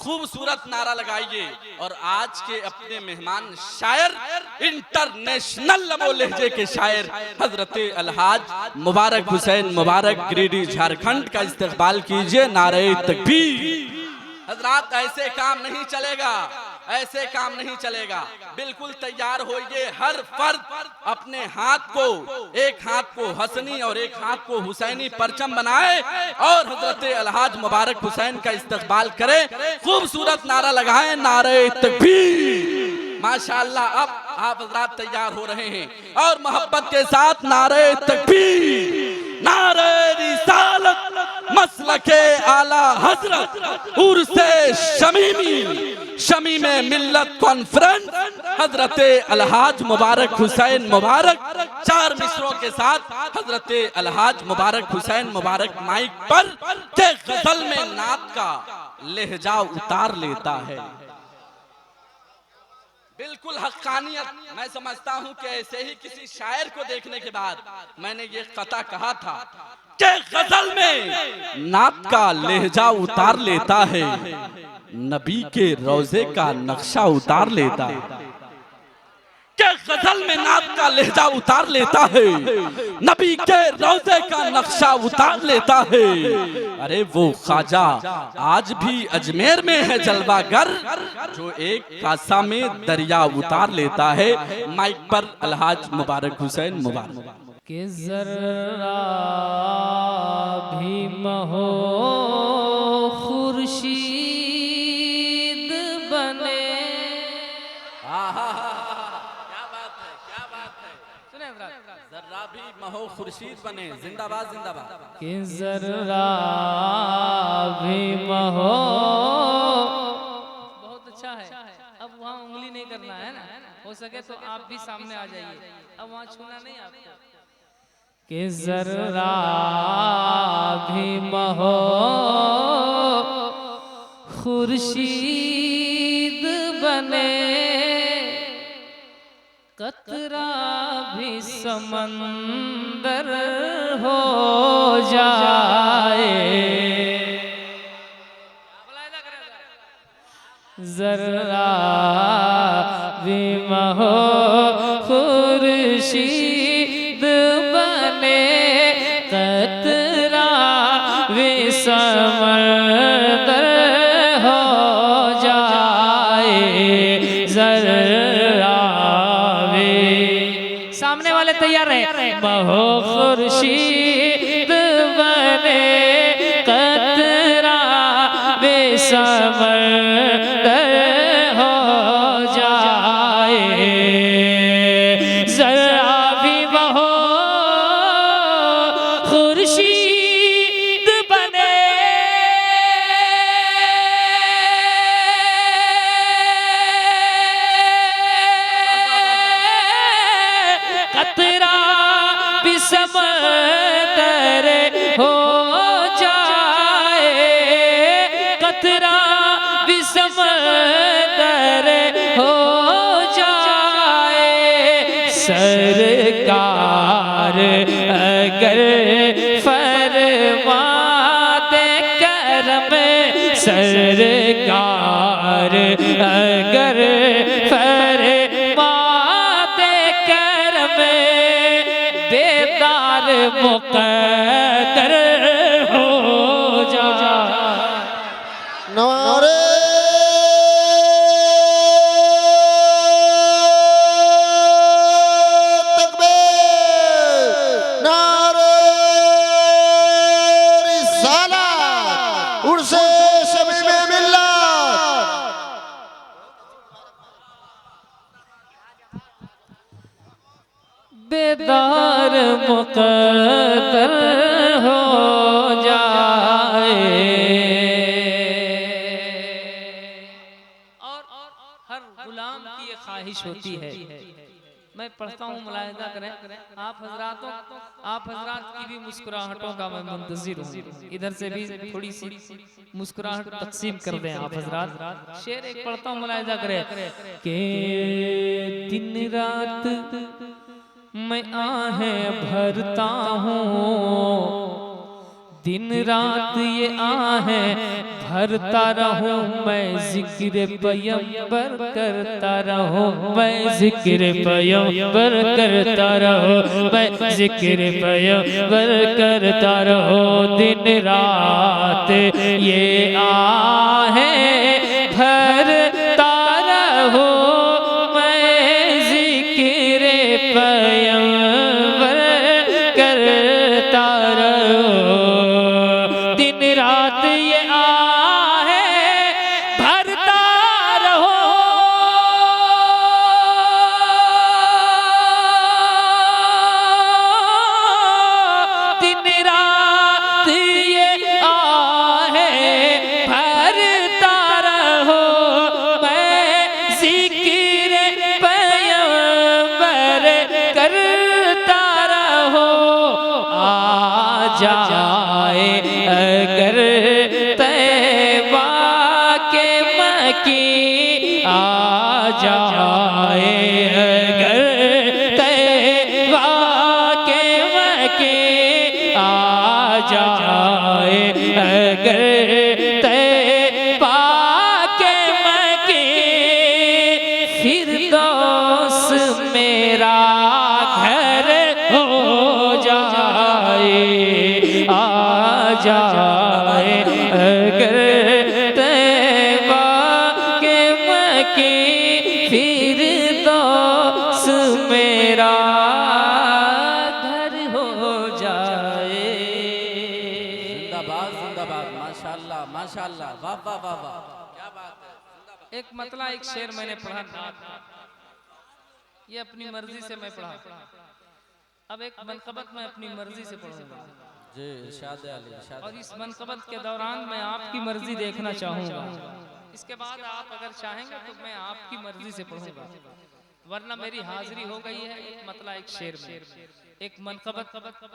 खूबसूरत नारा लगाइए। और आज के अपने मेहमान शायर, इंटरनेशनल लबो लहजे के शायर हजरत अलहाज मुबारक हुसैन मुबारक गिरिडीह झारखंड का इस्तकबाल कीजिए। नारे तकबीर। हजरात, ऐसे काम नहीं चलेगा, ऐसे काम नहीं चलेगा। बिल्कुल तैयार होइए। हर फर्द अपने हाथ को, एक हाथ को हसनी और एक हाथ को हुसैनी परचम बनाए और हजरत अलहाज मुबारक हुसैन का इस्तकबाल करे। खूबसूरत नारा लगाएं, नारे तकबीर। माशाअल्लाह, अब आप हजरात तैयार हो रहे हैं और मोहब्बत के साथ नारे तकबीर, नारे रिसालत, मसलके आला हजरत, उर्से शमीमी, शमीमे मिल्लत कॉन्फ्रेंस, हजरत अलहाज मुबारक हुसैन मुबारक। चार मिसरों के साथ हजरत अलहाज मुबारक हुसैन मुबारक माइक पर के गजल में नात का लहजा उतार लेता है। बिल्कुल हक्कानियत। मैं समझता हूं कि ऐसे ही किसी शायर को देखने के बाद मैंने ये कता कहा था कि गजल में नात का लहजा उतार लेता है, नबी के रोजे का नक्शा उतार लेता है। के गजल में नात का लहजा उतार लेता है, नबी के रोजे का नक्शा उतार लेता है। अरे वो ख्वाजा आज भी अजमेर में है जलवागर, जो एक कासा में दरिया उतार लेता है। माइक पर अलहाज मुबारक हुसैन मुबारक। के जर्रा भी महो खुर्शीद बने। क्या बात है, क्या बात है। सुने जर्रा भी महो खुर्शीद बने। जिंदाबाद जिंदाबाद। के जर्रा भी महो, बहुत अच्छा है। अब वहाँ उंगली नहीं करना है ना, हो सके तो आप भी सामने आ जाइए। अब वहाँ छूना नहीं आपको। के जर्रा भी महो खुर्शीद बने, कतरा भी समंदर हो जाए। जर्रा भी महो खुर्शीद बने, कतरा भी समंदर हो जाए। जर्रा भी, सामने वाले तैयार रहे। महो खुर्शीद बने, कतरा भी समंदर हो जाए। जरा भी महो खुर्शीद बने, कतरा भी समंदर हो जाए। कतरा भी समंदर हो जाए। सरकार अगर फरमाते करम, सरकार अगर फरमाते करम, बेदार मुक़द्दर हो जा। नारे तकबीर, नारे रिसालत, उर्से शमीमे मिल्लत। बेदार मुक़द्दर हो जाए। और हर गुलाम की ये ख्वाहिश होती है। मैं पढ़ता हूँ, मुलाहिजा करें। आप हजरात की भी मुस्कुराहटों का मैं मुंतज़िर हूँ। इधर से भी थोड़ी सी मुस्कुराहट तकसीम कर दें आप हजरात। शेर एक पढ़ता हूँ, मुलाहिजा करें कि दिन रात मैं आहें भरता हूँ, दिन रात ये आहें भरता रहूं मैं जिक्र पैगंबर करता रहूं मैं जिक्र पैगंबर करता रहूं मैं जिक्र पैगंबर करता रहूं दिन रात ये आहें भरता रहूं मैं जिक्र पैगंबर करता रहूं दिन रात ये आहें भरता रहूं दिन रात ये आहें भरता रहूं मैं जिक्र पैगंबर करता रहूं आ जाए अगर तैबा के मकी आ जाए अगर तैबा के मकी आ जाए अगर तैबा के मकी फिरदौस मेरा घर हो जाए आ जाए अगर तैबा के मकी फिरदौस मेरा घर हो जाए। जिंदाबाद माशाल्लाह माशाल्लाह वाह वाह वाह वाह क्या बात है। एक मतला एक शेर मैंने पढ़ा था, ये अपनी मर्जी से मैं पढ़ा। अब एक मनकबत मैं अपनी मर्जी से पढ़ूंगा जी इरशाद अली इरशाद। और इस मनकबत के दौरान मैं आपकी मर्जी देखना चाहूंगा। इसके बाद आप अगर चाहेंगे तो मैं आपकी मर्जी से पढ़ूंगा, वरना मेरी हाजिरी हो गई है एक मतला एक शेर में। एक मनकबत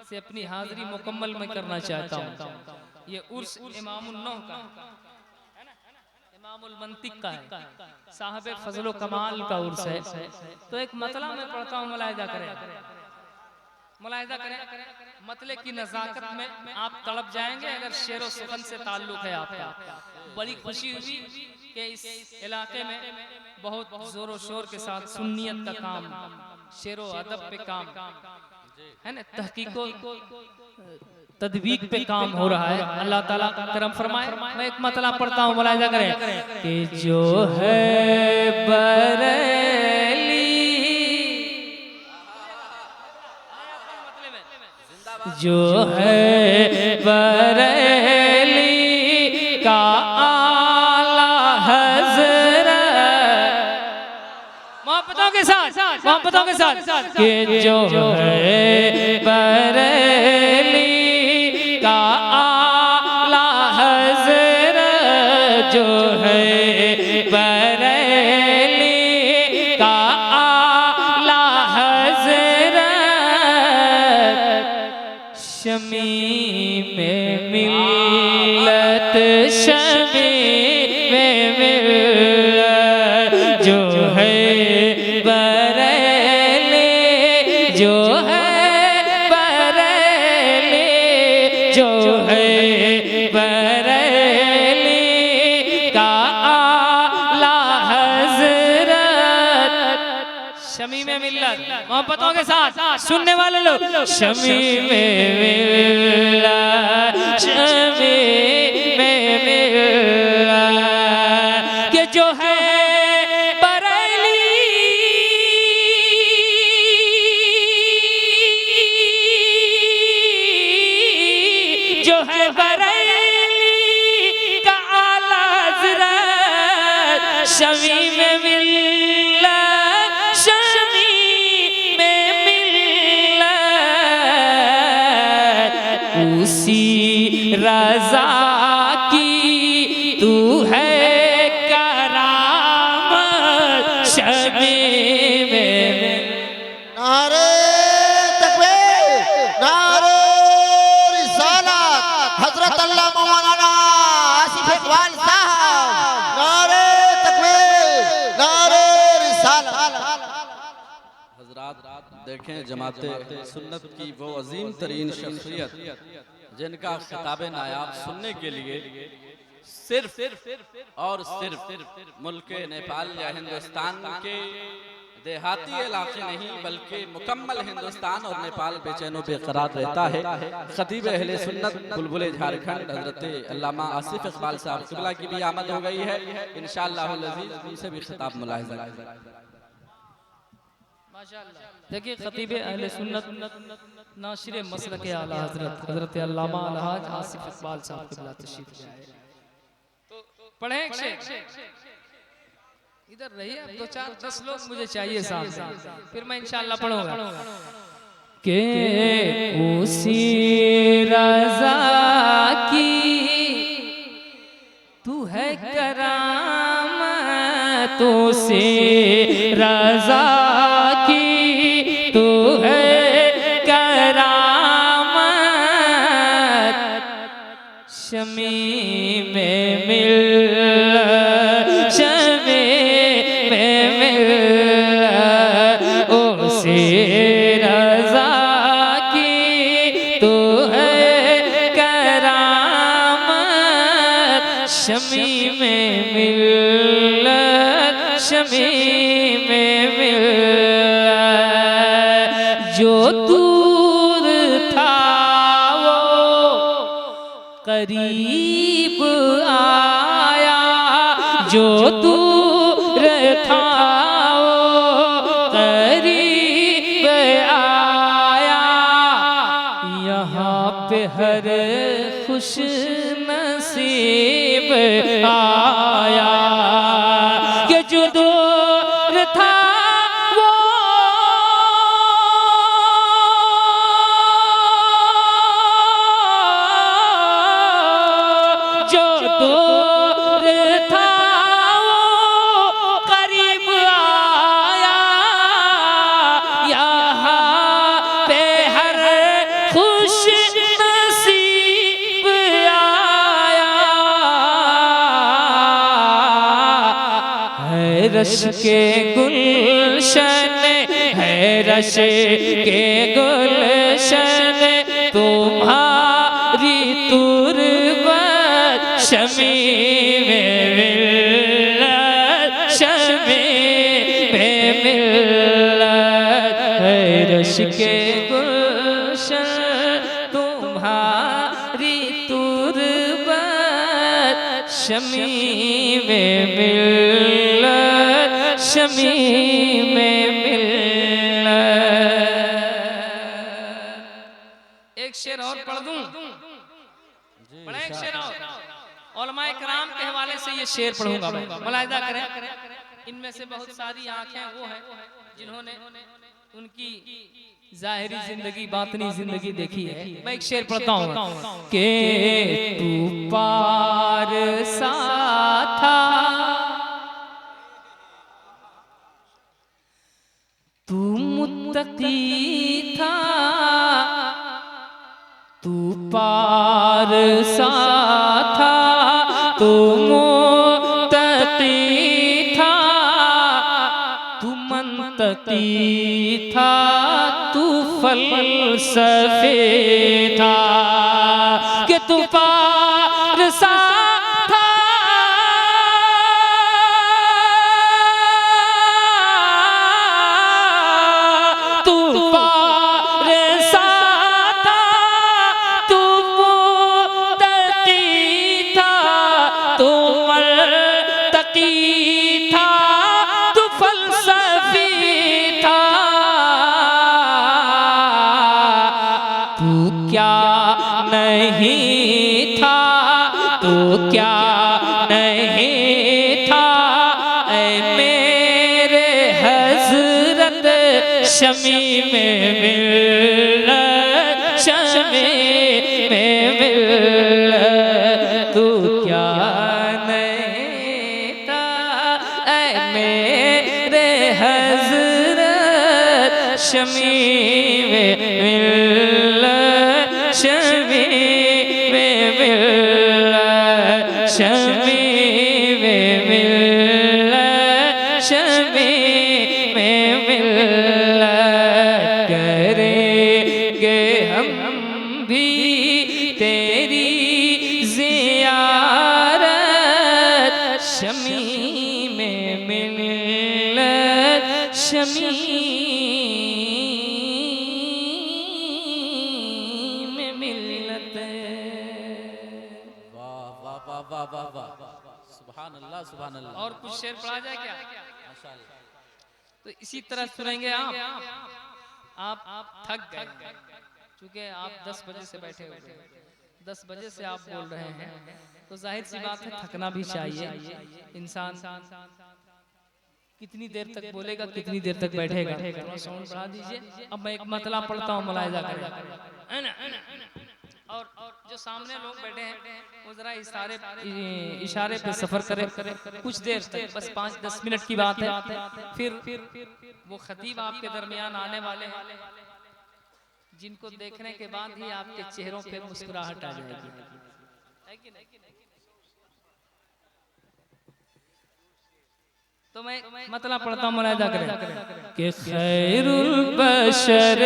से अपनी हाजिरी मुकम्मल मैं करना चाहता हूँ। ये उर्स इमामुल नौ का इमामुल मंतिक का है, साहब फजलो कमाल का उर्स है। तो एक मतला मैं पढ़ता हूँ, मुलाहिजा करें मुलाहिजा करें। मतले की नजाकत में आप तड़प जाएंगे अगर शेरो सुखन से ताल्लुक है आपका। बड़ी खुशी हुई कि इस इलाके में बहुत जोरों शोर के साथ सुन्नियत का काम, शेरो अदब पे काम है ना, तहकीको तदबीक पे काम हो रहा है। अल्लाह ताला करम फरमाए। मैं एक मतला पढ़ता हूँ, मुलाहिजा करें कि जो है बरेली जो है बरेली का आला हज़रत, मोहब्बतों के साथ कि जो है बरेली का आला हज़रत, जो है बरेली का आला हज़रत, शमी में मिल्लत शमी में मिल्लत, जो है बरेली जो है बरेली जो है बरेली का आला हज़रत, शमी में मिल्लत मोहब्बतों के साथ सुनने वाले लोग, शमी में मिल्लत शमी में मिल्लत, कि जो है जो है बरेली का आला हज़रत, शमी में मिल्लत शमी में मिल्लत, उसी रज़ा की तू है करामत, शमी में नारे तकबीर, नारे रिसालत, हजरत अल्लाह मौलाना आसिफ इकबाल साहब, नारे तकबीर, नारे रिसालत। हजरात देखें जमाते सुन्नत की वो अजीम तरीन शख्सियत जिनका खिताब नायाब सुनने के लिए सिर्फ और सिर्फ मुल्क नेपाल या हिंदुस्तान के देहाती इलाके नहीं बल्कि मुकम्मल हिंदुस्तान और नेपाल बेचैनो बेकरार रहता है। खतीब अहले सुन्नत बुलबुल झारखंड हजरत अल्लामा आसिफ इकबाल साहब किबला की भी आमद हो गई है। इंशाअल्लाह अज़ीज़ उनसे भी खिताब मुलाहिज़ा देखिए खतीब अहले सुन्नत नाशिर मसलक आला हजरत अल्लामा अलहाज आसिफ इकबाल साहब किबला तशरीफ ले आए। पढ़े एक शेर इधर रहिए, अब 2-4-10 लोग मुझे चाहिए साहब, फिर मैं इंशाअल्लाह पढ़ूंगा। के उसी रज़ा की तू है करामतों से, रज़ा की तू है करामत, शमी में मिल शमी में मिल, शमी में मिल, जो दूर था वो करीब आया, जो दूर था वो करीब आया, यहाँ पे हर खुश नसीब आया, कि जो दूर था वो जो दूर था वो करीब आया, यहाँ पे हर खुश नसीब रश के गुलशन है, रश के गुलशन तुम्हारी तुरबत, शमी में मिल, शमी में मिल, रश के गुलशन तुम्हारी तुरबत, शमी में मिल, शमी में मिल। एक शेर और पढ़ दूं, बड़ा एक शेर और उलमाए कराम के हवाले से ये शेर पढ़ूंगा मैं, मुलाहिज़ा करें। इनमें से बहुत सारी आंखें वो हैं जिन्होंने उनकी जाहिरी जिंदगी बातनी जिंदगी देखी है। मैं एक शेर पढ़ता हूँ कि तू पार सा था, तू मुत्तकी था, तू पार सा था, तू मुत्तकी था, तू मंतकी था, तू फलसफे था, कि तू पार सा नहीं था, तो क्या नहीं था, ऐ मेरे हजरत शमी में मिल, शमी में मिल, तू क्या नहीं था, ऐ मेरे हजरत शमी में मिल, शमी में मिल, शमी में मिल, शमी में मिल, करेंगे हम भी तेरी ज़ियारत, में मिलत शमी में मिलत। वाह वाह वाह वाह वाह वाह, सुभान अल्लाह सुभान अल्लाह। और कुछ शेर पढ़ा जाए क्या? माशाअल्लाह। तो इसी तरह सुनेंगे आप थक गए क्योंकि आप 10 बजे से बैठे हुए हैं, 10 बजे से आप बोल रहे हैं, तो जाहिर सी बात है थकना भी चाहिए। इंसान कितनी देर तक बोलेगा, कितनी देर तक बैठेगा। थोड़ा साउंड बढ़ा दीजिए। अब मैं एक मतला पढ़ता हूँ, मुलाहिजा करें। और जो सामने लोग बैठे हैं वो जरा इशारे पे सफर करें कुछ देर तक, बस 5-10 मिनट की बात है। फिर वो खतीब आपके दरमियान आने वाले हैं, जिनको देखने के बाद ही आपके चेहरों पे मुस्कुराहट आ जाएगी। तो मैं मतलब पढ़ता हूँ, मुलाहिजा करें कि खैरुल बशर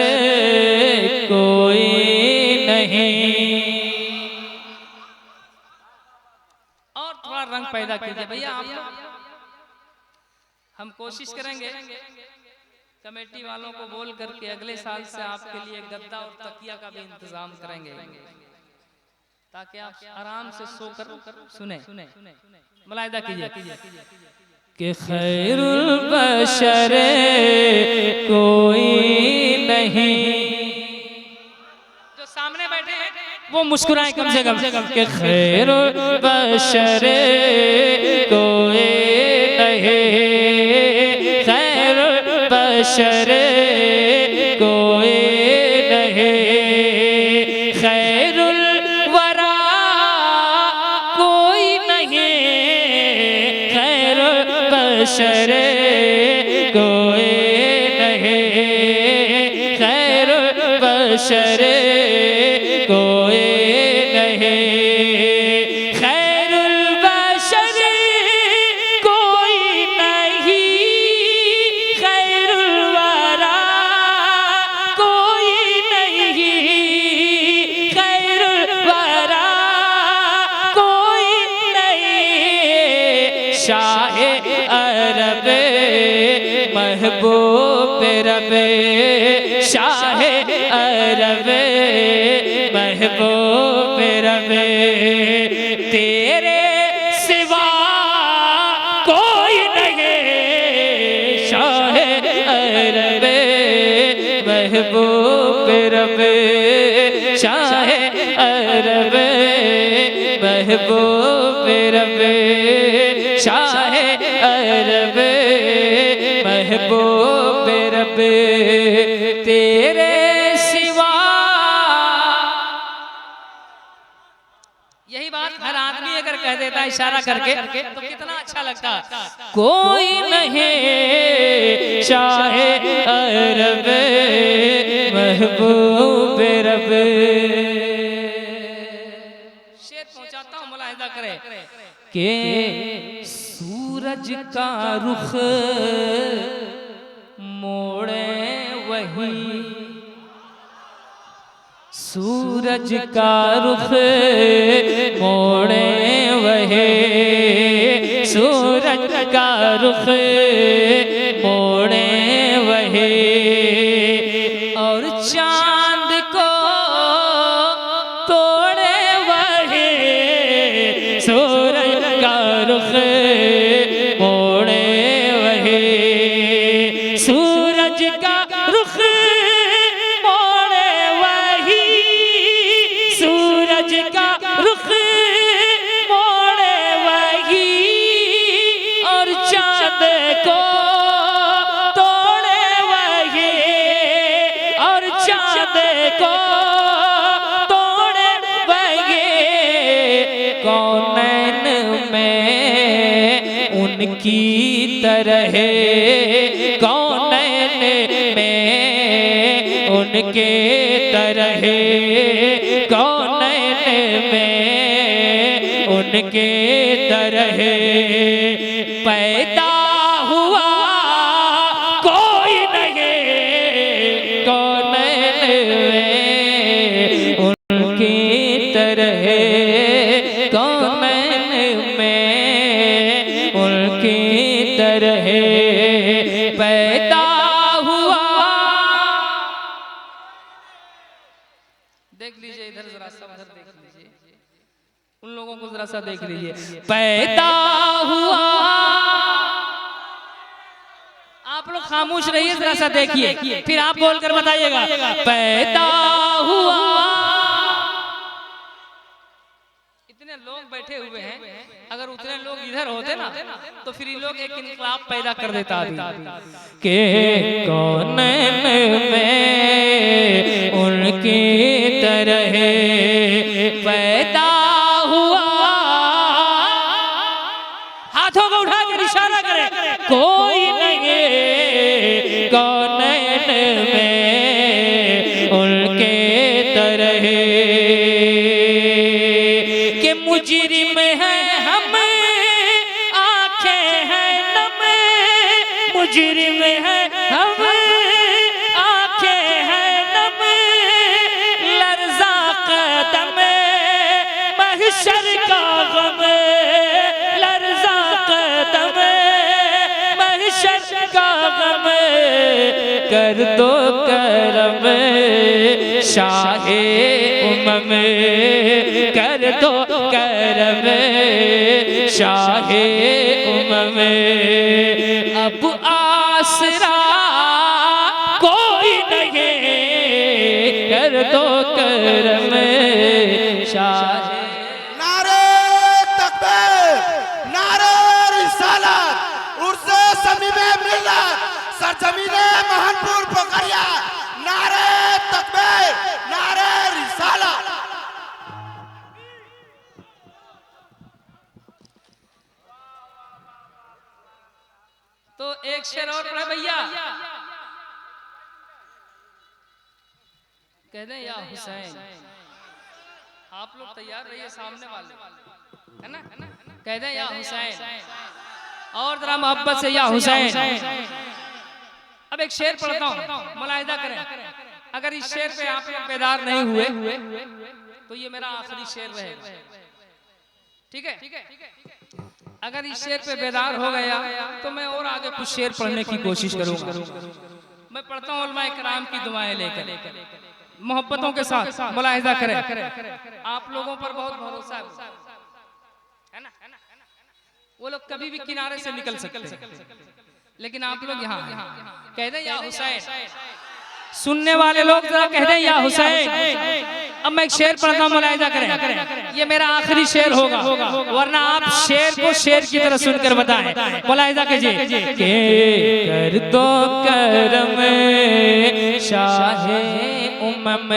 कोई नहीं। और थोड़ा रंग पैदा कीजिए भैया आप लोग। हम कोशिश करेंगे कमेटी वालों को बोल करके अगले साल से आपके लिए गद्दा और तकिया का भी इंतजाम करेंगे, ताकि आप आराम से सोकर सुने। मुलाहिजा कीजिए कि खैरुल बशर कोई नहीं। जो सामने बैठे हैं वो मुस्कुराए कम से कम कि खैरुल बशर कोई नहीं, खैरुल बशर कोई नहीं, खैरुल वरा कोई नहीं, खैरुल बशर कोई नहीं, खैरुल बशर कोई नहीं, खैरुल बशर कोई नहीं, खैरुल वरा कोई नहीं, खैरुल वरा कोई नहीं, शाहे अरब महबूब रबे, शाहे अरब महबूब रबे, तेरे सिवा कोई नहीं, शाहे अरब महबूब रबे, शाहे अरब महबूब रबे, शाहे अरब महबूब रबे, तेरे सिवा। यही बात हर आदमी अगर कह देता इशारा करके तो कितना अच्छा लगता। कोई नहीं शाहे अरब महबूब रब। शेर पहुंचाता हूं, मुलाहिजा करें कि सूरज का रुख मोड़े वही, सूरज का रुख मोड़े वही, सूरज का रुख मोड़े वही, और चांद को तोड़े वही, सूरज का रुख मोड़े वही, सूरज का रुख मोड़े वही, सूरज का रुख मोड़े वही, और चांद को तोड़े वही, और चांद को तोड़े वही, कौनैन में उनकी तरह, कौनैन में उनके तरह, कौनैन में उनके तरह पैदा हुआ कोई नहीं, कौनैन में उनकी तरह, कौनैन में उनकी पैदा हुआ। देख लीजिए इधर जरा सा, उधर देख लीजिए, उन लोगों को जरा सा देख लीजिए। पैदा हुआ, आप लोग खामोश रहिए, जरा सा देखिए, फिर आप बोलकर बताइएगा। पैदा हुआ, इतने लोग बैठे हुए हैं, अगर उतने लोग इधर होते ना तो फिर ये लोग एक इनकलाब पैदा कर देता के कौन में उनकी तरह पैदा हुआ। हाथों को उठा कर इशारा करे, कोई नहीं कौन में उनके तरह के मुजरिम है हम, आंखें हैं नम, मुजरिम है हम, आंखें हैं नम, लर्जा कदम महशर का गम, लर्जा कदम महशर का गम, कर दो करम शाहे उमम, कर दो करम शाहे उमम। अब आसरा कोई नहीं, कर दो करम शाहे। नारे तकबीर, नारे रिसालत, उर्से समीमे मिल्लत, सरजमीने महनपुर पोखरिया। नारे तकबीर, नारे रिसालत। तो एक शेर और पढ़े भैया, कह दें या हुसैन। आप लोग तैयार रहिए, सामने वाले है ना, कह दें या हुसैन, और जरा मोहब्बत से या हुसैन। अब एक शेर पढ़ता हूँ, मुलाहिदा करें। अगर इस शेर पे आप लोग बेदार नहीं हुए तो ये मेरा आखिरी शेर रहेगा, ठीक है? अगर इस शेर पे बेदार हो गया तो मैं और आगे कुछ शेर पढ़ने की कोशिश करूंगा। मैं पढ़ता हूँ उलमाए किराम की दुआएं लेकर, मोहब्बतों के साथ मुलाहिदा करें। आप लोगों पर बहुत भरोसा है ना, वो लोग कभी भी किनारे से निकल सकते हैं, लेकिन आप लोग यहाँ कह दें या हुसैन। सुनने वाले लोग जरा कह दें या हुसैन। अब मैं एक शेर पढ़ता हूँ, मुलाहिदा करें। ये मेरा आखिरी शेर होगा, वरना आप शेर को शेर की तरह सुनकर बताएं। मुलाहिदा कीजिए। के कर दो करम शाहे उमम,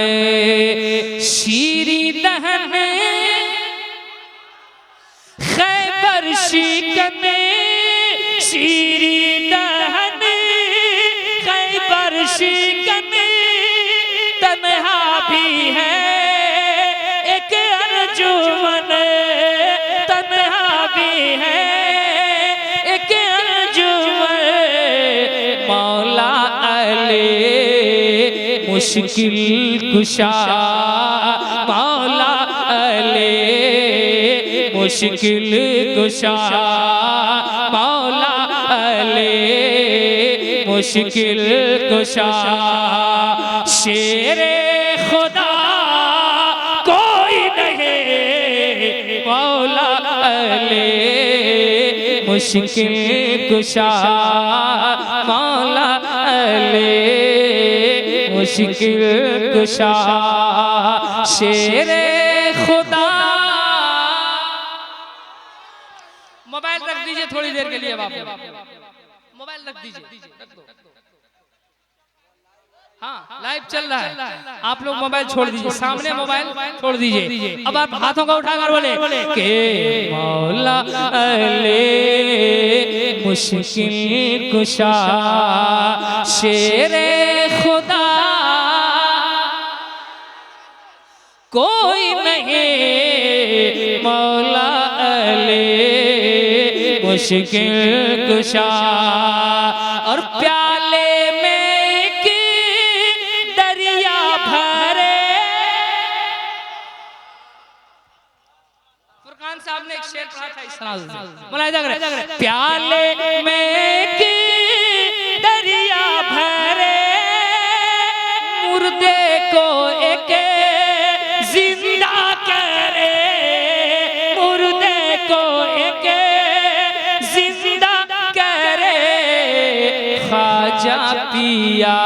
शीरी दहन खैबर शिकन, शीरी दहन खैबर शिकन, तन्हा भी है एक अर्जुमन, तन्हा भी है एक अर्जुमन। मौला अली मुश्किल कुशा, मौला अली मुश्किल कुशा, मौला अली मुश्किल कुशा। शेरे खुदा कोई नहीं, मौला अली मुश्किल कुशा, मौला अली मुश्किल कुशा। शेरे खुदा। मोबाइल रख दीजिए थोड़ी देर के लिए, बाप मोबाइल रख दीजिए, हाँ लाइव चल रहा है। आप लोग मोबाइल छोड़ दीजिए, सामने मोबाइल छोड़ दीजिए। अब आप हाथों को उठाकर बोले के मौला अली मुश्किल कुशा, शेरे खुदा कोई नहीं, मौला अली मुश्किल कुशा। और प्याले में एक दरिया भरे, फुरकान साहब ने एक शेर पढ़ा था इस तरह, मुलाहिदा करें। प्याले में एक ख्वाजा पिया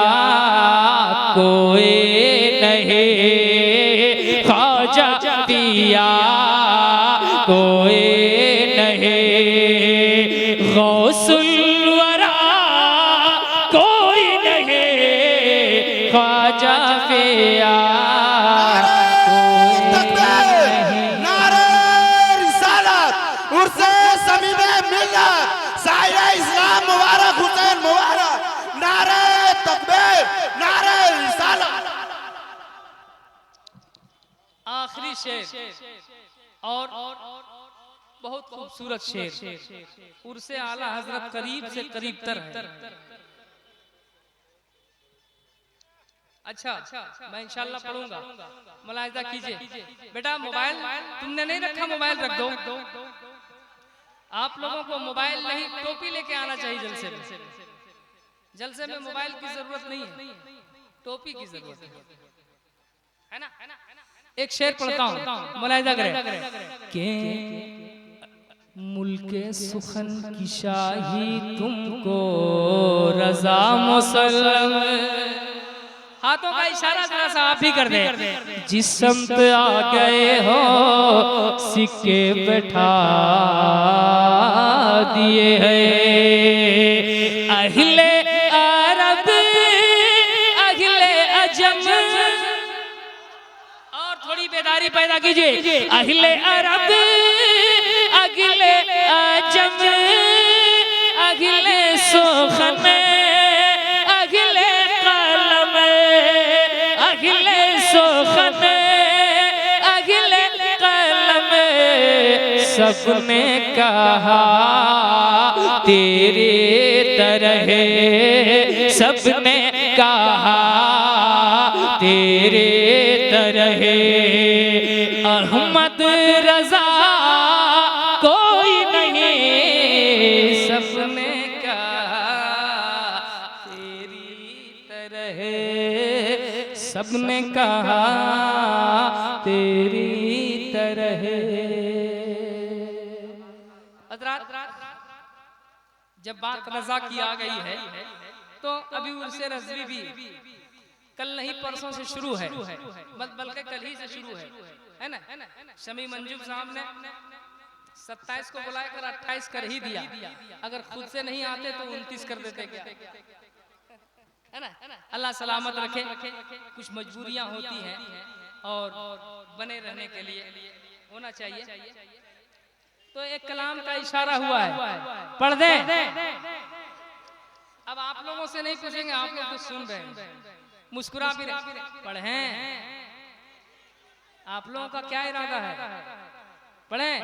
कोई नहीं, ख्वाजा पिया कोई नहीं, गौसुल वरा कोई नहीं, ख्वाजा पिया नारे रिसालत उर्से समीमे मिल्लत साहिब इस्लाम मुबारक हुसैन मुबारक, नारे तकबीर, नारे रिसालत। आखिरी शेर और बहुत खूबसूरत शेर, उर्से आला हजरत करीब से करीब तर है। अच्छा, मैं इंशाल्लाह पढ़ूंगा, मुलाहिजा कीजिए। बेटा मोबाइल तुमने नहीं रखा, मोबाइल रख दो। आप लोगों को मोबाइल नहीं, टोपी लेके आना चाहिए जलसे में। जलसे में मोबाइल की जरूरत नहीं है, टोपी की जरूरत है ना। एक शेर पढ़ता हूँ, मुलाहिजा करें के मुल्के सुखन की शाही तुमको रजा मुसल्लम। हाथों का इशारा जरा सा आप भी कर दे। जिस समत आ गए हो सिक्के बैठा दिए हैं, अहिले अरब अहिले अजम। और थोड़ी बेदारी पैदा कीजिए। अहिले अरब अगिले अजम, अगिले सुखन अगिले कलम, अगिले सुखन अगिले कलम, सबने कहा तेरे तरह, सबने कहा तेरे तरह, अहमद रजा कोई नहीं, सबने कहा तेरी तरह, सबने कहा तेरी तरह। हज़रात, जब बात रजा की आ गई है तो अभी उर्से रज़वी भी कल नहीं परसों से शुरू है, बल्कि कल ही से शुरू है ना। शमी मंजूब साहब ने 27 को बुलाकर 28 कर ही दिया। अगर खुद से नहीं आते तो 29 कर देते क्या, है ना। अल्लाह सलामत रखे। कुछ मजबूरियां होती हैं और बने रहने के लिए होना चाहिए। तो एक कलाम का इशारा हुआ है, पढ़ दें। अब आप लोगों से नहीं पूछेंगे, आप लोग तो सुन रहे हैं, मुस्कुरा भी रहे। पढ़ें। आप लोगों का क्या इरादा है? पढ़ें।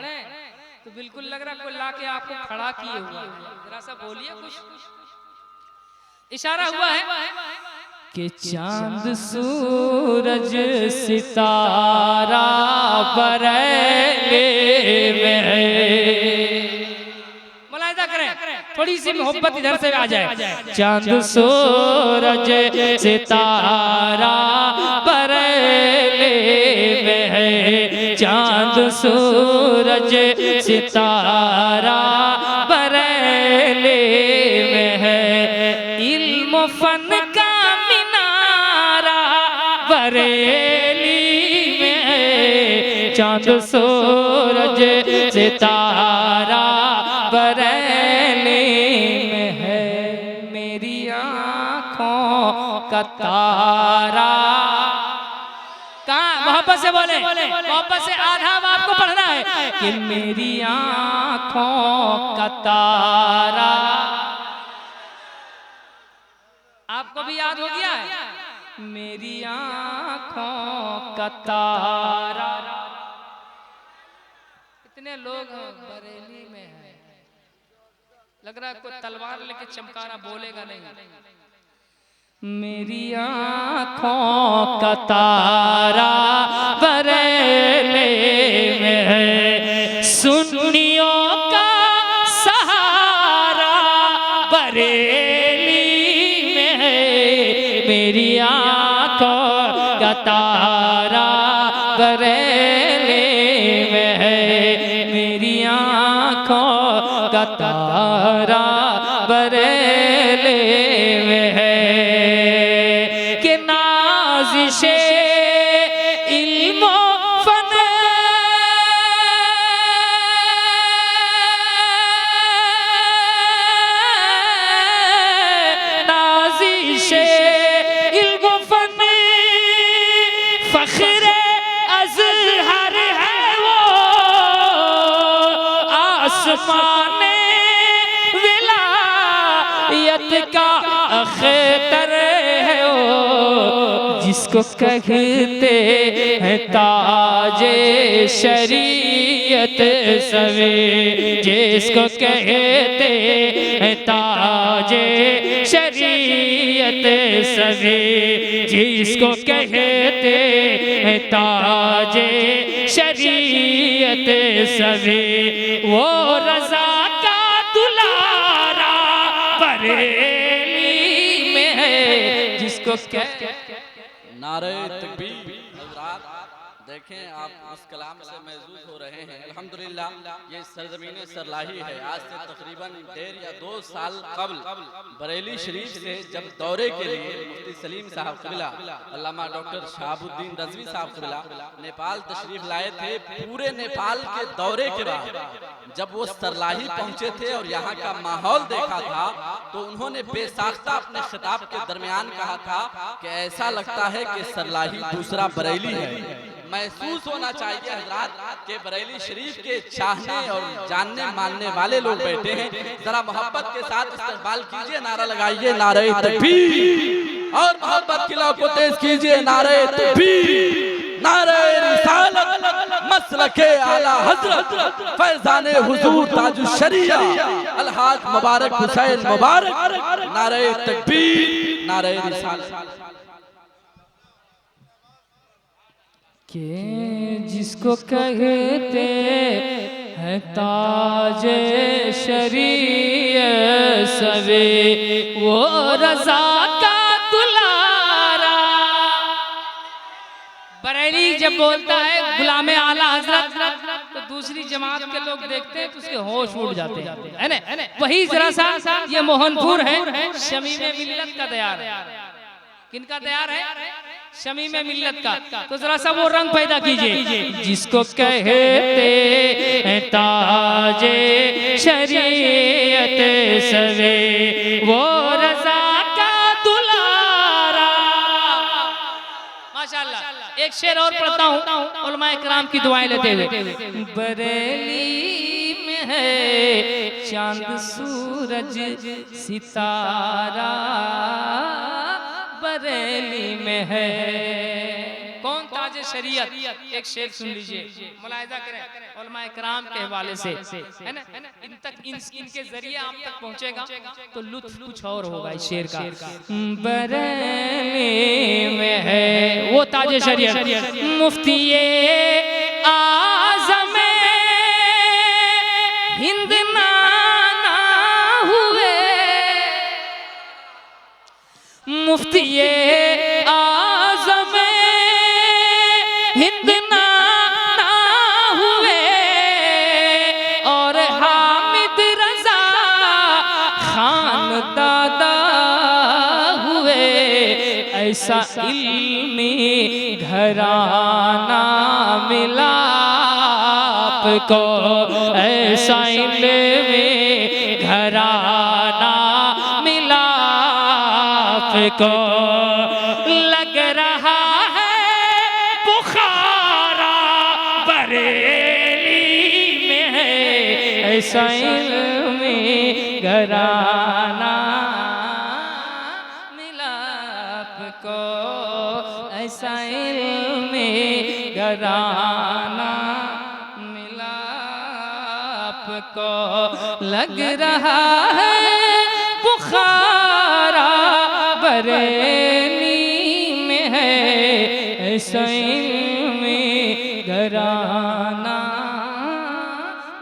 तो बिल्कुल लग रहा कोई लाके आपको खड़ा किए हुआ। जरा सा बोलिए कुछ। इशारा हुआ है कि चांद सूरज सितारा बरेले में है। मुलाहिजा करें, थोड़ी सी मोहब्बत इधर से आ जाए। चांद सूरज सितारा बरेले में है, चांद सूरज सितारा बरेले में है, इल्म फन का मीनारा बरेली में है, चांद सूरज सितारा बरेली में है, मेरी आँखों का तारा। कहाँ? मोहब्बत से बोले, मोहब्बत से आधा आपको पढ़ना है कि मेरी आँखों का तारा। आपको भी याद हो गया है? मेरी आँखों का तारा। कितने लोग बरेली में हैं, लग रहा है कोई तलवार लेके चमकारा बोलेगा नहीं। मेरी आँखों का तारा बरेली में है, सुन्नियों का सहारा बरेली में है, मेरी आँखों का तारा बरेली में है, मेरी आँखों का तारा बरेली में शरीयत का अख्तर है वो, जिसको कहते हैं ताजे शरीयत सवे, जिसको कहते हैं ताजे शरीयत सवे, जिसको कहते हैं ताजे शरीयत सवे, वो रज़ा का दुलारा बरेली में है, जिसको नारे तकबीर। हज़रात देखें आप उस कलाम से महजूज हो रहे हैं। अल्हम्दुलिल्लाह ये सरजमीन सरलाही है। आज से तकरीबन 1.5 या 2 साल कबल बरेली शरीफ से जब दौरे के लिए मुफ्ती सलीम साहब क़िबला, अल्लामा डॉक्टर शहाबुद्दीन रज़वी साहब क़िबला नेपाल तशरीफ लाए थे। पूरे नेपाल के दौरे के बाद जब वो सरलाही पहुंचे थे और यहाँ का माहौल देखा था तो उन्होंने बेसाख्ता अपने खिताब के दरमियान कहा था कि ऐसा लगता है कि सरलाही दूसरा बरेली है। महसूस होना चाहिए हजरात के बरेली शरीफ के चाहने और जानने मानने वाले लोग बैठे हैं। जरा मोहब्बत के साथ इस्तकबाल कीजिए, नारा लगाइए नारे तकबीर, और मोहब्बत की लौ को तेज कीजिए नारे तकबीर, नारे रिसालत, मसलके आला हजरत फैजाने हुजूर ताजुश शरिया अलहाज मुबारक हुसैन मुबारक, नारे तकबीर, नारे रिसालत। के जिसको कहते हैं ताजे शरीयत सवे, वो रज़ा का दुलारा। बरेली जब बोलता है गुलामे आला हजरत तो दूसरी जमात के लोग देखते हैं तो उसके होश उड़ जाते हैं, है ना। वही जरा सा ये मोहनपुर है, शमीम मिल्लत का तैयार है। किनका तैयार है? शमीम मिल्लत का। तो जरा सा वो रंग पैदा कीजिए, जिसको कहते हैं ताजे शरीयत सवे, वो रज़ा का दुलारा। माशाअल्लाह। एक शेर और पढ़ता हूँ उलमाए किराम की दुआएं लेते हुए। बरेली में है चांद सूरज सितारा, बरेली में है कौन ताजे शरीयत। एक शेर सुन लीजिए, मुलाहिजा करें उलमाए किराम के हवाले से, है ना। इन तक इनके जरिए आप तक पहुंचेगा तो लुत्फ कुछ और होगा इस शेर का। बरेली में है वो ताजे शरीयत, मुफ्ती आज़म हिंद नाना हुए, मुफ्ती आज़म हिंद नाना हुए, और हामिद रज़ा खान दादा हुए। ऐसा इल्मी घराना मिला आपको, ऐसा इल्मी घराना मिला को, लग रहा है बुखारा बरेली में है, ऐसा इल्मी घराना मिला आपको, ऐसा इल्मी घराना मिला आपको, लग रहा है बुखारा बरेली में है, ऐसा इल्मी घराना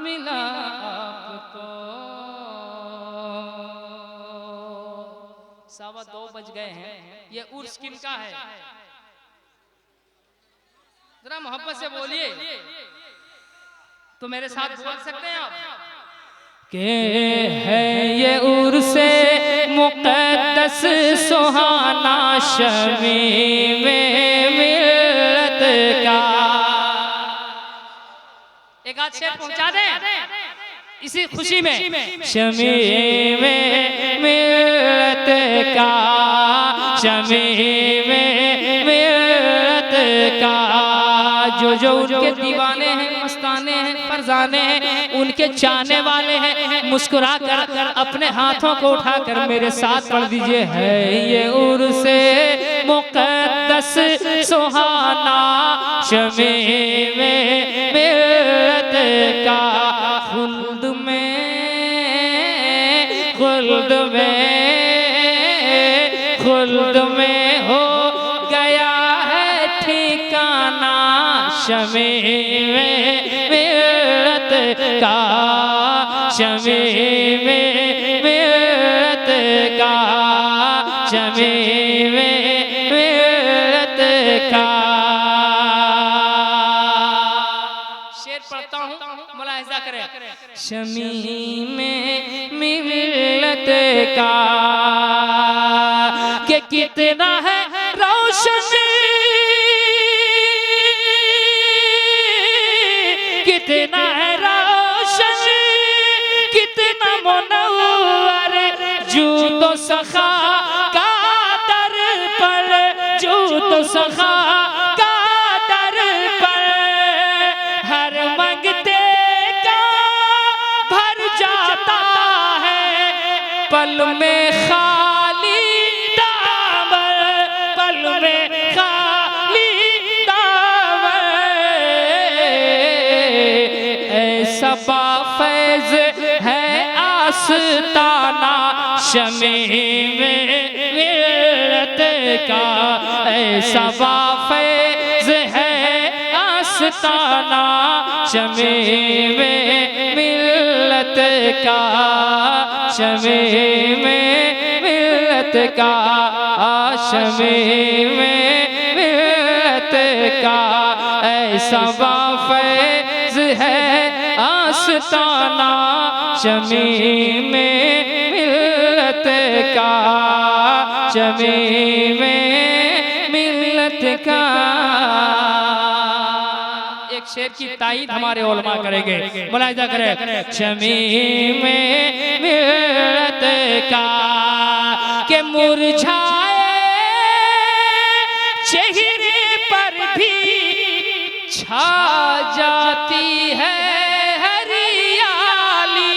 मिला आपको। 2:15 बज गए हैं। ये उर्स किनका है? जरा मोहब्बत से बोलिए तो मेरे साथ बोल सकते हैं आप के है ये उर्से मुक़द्दस सुहाना शमीम मिल्लत का। एक आध शेर पहुंचा दें इसी खुशी में। शमीम मिल्लत का, शमीम मिल्लत का, जो जो उनके दीवाने हैं, मस्ताने हैं, फर्ज फरजाने हैं, उनके चाहने वाले हैं, मुस्कुरा कर अपने हाथों को उठाकर मेरे साथ पढ़ दीजिए। है ये उर्से मुक़द्दस सुहाना शमे में मिलत का, खुल्द में हो गया है ठिकाना शमे में मिलत का, शमे में मिलत का, शमे में मिलत का। शेर पढ़ता हूँ, मुलाहिजा करें। शमी में मिलत का कि कितना है रोशनी, कितना है रोशनी, कितना मुनव्वर, जूद व सखा का दर पर, जूद व सखा का दर पर, हर मंगते का भर जाता है, पल में खाली दामन, पल में खाली दामन, ऐसा बाफैज़ है आस्ताना शमे में मिलत का, ऐसा बाफैज़ है आस्ताना शमे में मिलत का, शमे में मिलत का, शमे में मिलत का, ऐसा बाफैज़ है आस्ताना शमे में मिलत का, शमे में मिलत का। एक शेर की ताईद हमारे उलमा करेंगे, मुलाहिजा करें। शमी में मिलत का के मुरझाए चेहरे पर भी छा जाती है हरियाली,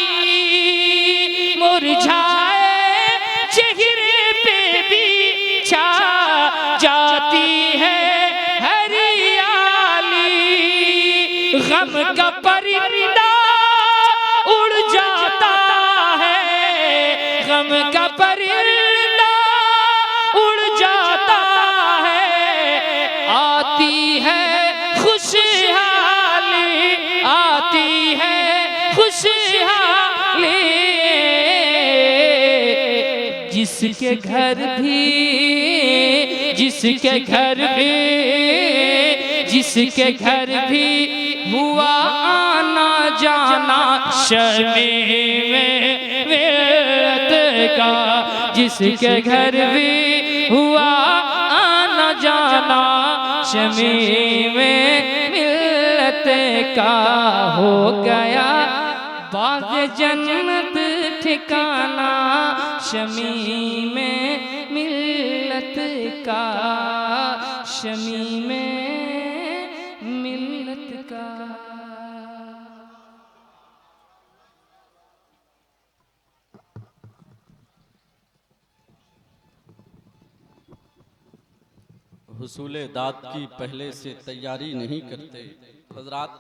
मुरझाए चेहरे पे भी छा जाती है गम का परिंदा उड़ जाता है, गम का परिंदा उड़ जाता है, आती है खुशहाली, आती है खुशहाली, जिसके घर भी, जिसके घर भी, जिसके घर भी हुआ आना जाना शमी में मिलत का, जिसके घर भी हुआ आना जाना शमी में मिलत का, हो गया बाग जन्नत ठिकाना शमी में मिलत का, शमी में मिलत का। हुसूले दाद की पहले से तैयारी नहीं करते हजरात।